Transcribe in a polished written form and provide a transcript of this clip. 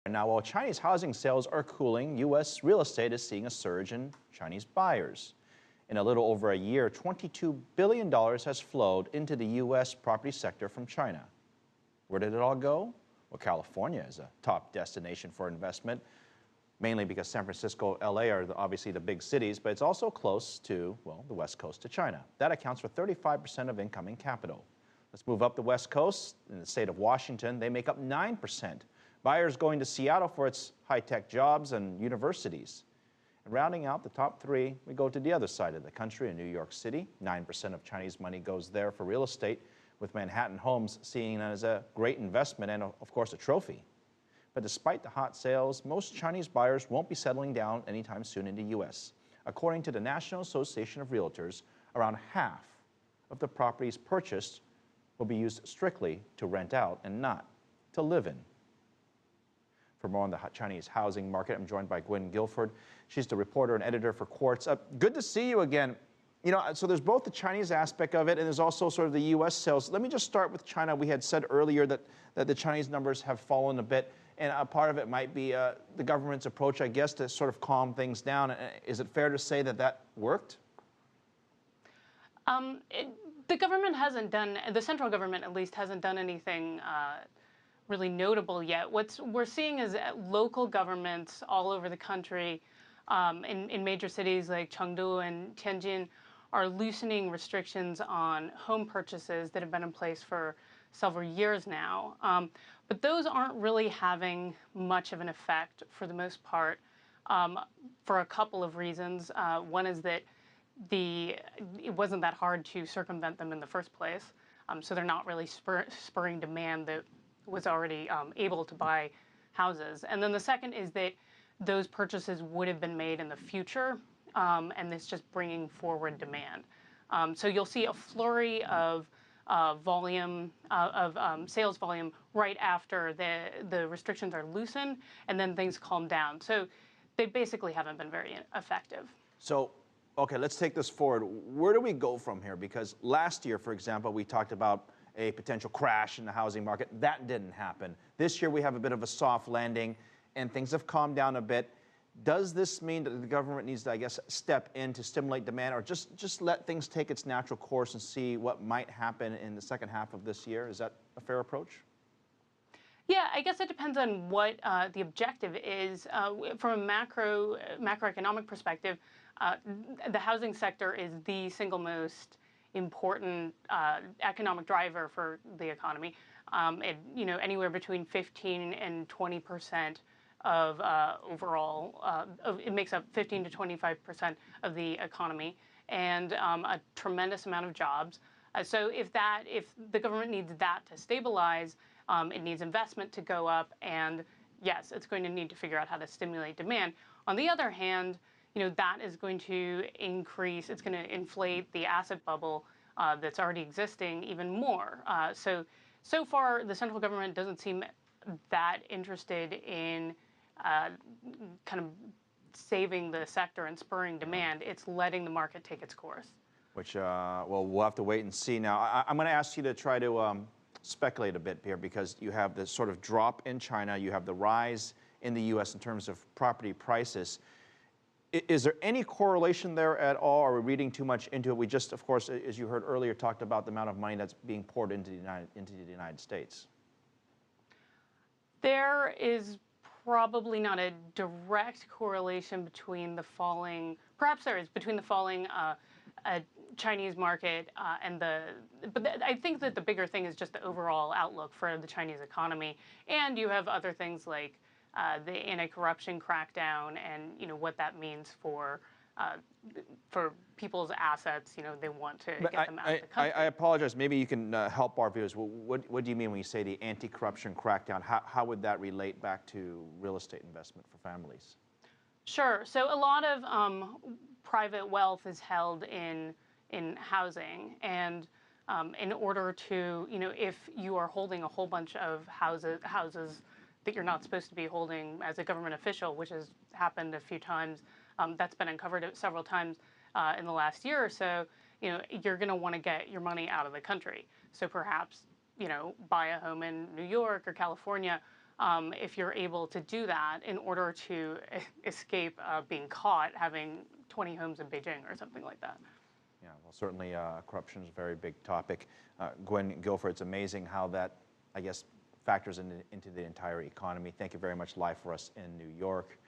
Now, while Chinese housing sales are cooling, U.S. real estate is seeing a surge in Chinese buyers. In a little over a year, $22 billion has flowed into the U.S. property sector from China. Where did it all go? Well, California is a top destination for investment, mainly because San Francisco, LA are obviously the big cities, but it's also close to, well, the West Coast of China. That accounts for 35% of incoming capital. Let's move up the West Coast. In the state of Washington, they make up 9%. Buyers going to Seattle for its high-tech jobs and universities. And rounding out the top three, we go to the other side of the country in New York City. 9% of Chinese money goes there for real estate, with Manhattan homes seen as a great investment and, of course, a trophy. But despite the hot sales, most Chinese buyers won't be settling down anytime soon in the U.S. According to the National Association of Realtors, around half of the properties purchased will be used strictly to rent out and not to live in. For more on the Chinese housing market, I'm joined by Gwynn Guilford. She's the reporter and editor for Quartz. Good to see you again. You know, so there's both the Chinese aspect of it and there's also sort of the U.S. sales. Let me just start with China. We had said earlier that the Chinese numbers have fallen a bit, and a part of it might be the government's approach, I guess, to sort of calm things down. Is it fair to say that that worked? The government hasn't done, the central government at least, hasn't done anything really notable yet. What we're seeing is local governments all over the country, in major cities like Chengdu and Tianjin, are loosening restrictions on home purchases that have been in place for several years now. But those aren't really having much of an effect for the most part, for a couple of reasons. One is that it wasn't that hard to circumvent them in the first place, so they're not really spurring demand that was already able to buy houses. And then the second is that those purchases would have been made in the future, and it's just bringing forward demand. So you'll see a flurry of sales volume right after the restrictions are loosened, and then things calm down. So they basically haven't been very effective. So, okay, let's take this forward. Where do we go from here? Because last year, for example, we talked about a potential crash in the housing market. That didn't happen. This year we have a bit of a soft landing and things have calmed down a bit. Does this mean that the government needs to, I guess, step in to stimulate demand, or just let things take its natural course and see what might happen in the second half of this year? Is that a fair approach? Yeah, I guess it depends on what the objective is. From a macroeconomic perspective, the housing sector is the single most important economic driver for the economy. Anywhere between 15 and 20% of overall, it makes up 15 to 25% of the economy, and a tremendous amount of jobs. So if the government needs that to stabilize, it needs investment to go up, and yes, it's going to need to figure out how to stimulate demand. On the other hand, that is going to increase, it's going to inflate the asset bubble that's already existing even more. So far, the central government doesn't seem that interested in kind of saving the sector and spurring demand. It's letting the market take its course. Which, well, we'll have to wait and see. Now, I'm going to ask you to try to speculate a bit here, because you have this sort of drop in China, you have the rise in the U.S. in terms of property prices. Is there any correlation there at all? Are we reading too much into it? We just, of course, as you heard earlier, talked about the amount of money that's being poured into the United States. There is probably not a direct correlation between the falling, perhaps there is, between the falling Chinese market but I think that the bigger thing is just the overall outlook for the Chinese economy. And you have other things like the anti-corruption crackdown, and what that means for people's assets. They want to get them out of the country. I apologize. Maybe you can help our viewers. What do you mean when you say the anti-corruption crackdown? How would that relate back to real estate investment for families? Sure. So a lot of private wealth is held in housing, and in order to, if you are holding a whole bunch of houses that you're not supposed to be holding as a government official, which has happened a few times, that's been uncovered several times in the last year or so, you're going to want to get your money out of the country. So perhaps, buy a home in New York or California, if you're able to do that in order to escape being caught having 20 homes in Beijing or something like that. Yeah, well, certainly corruption is a very big topic. Gwynn Guilford, it's amazing how that, I guess, factors into the entire economy. Thank you very much, live for us in New York.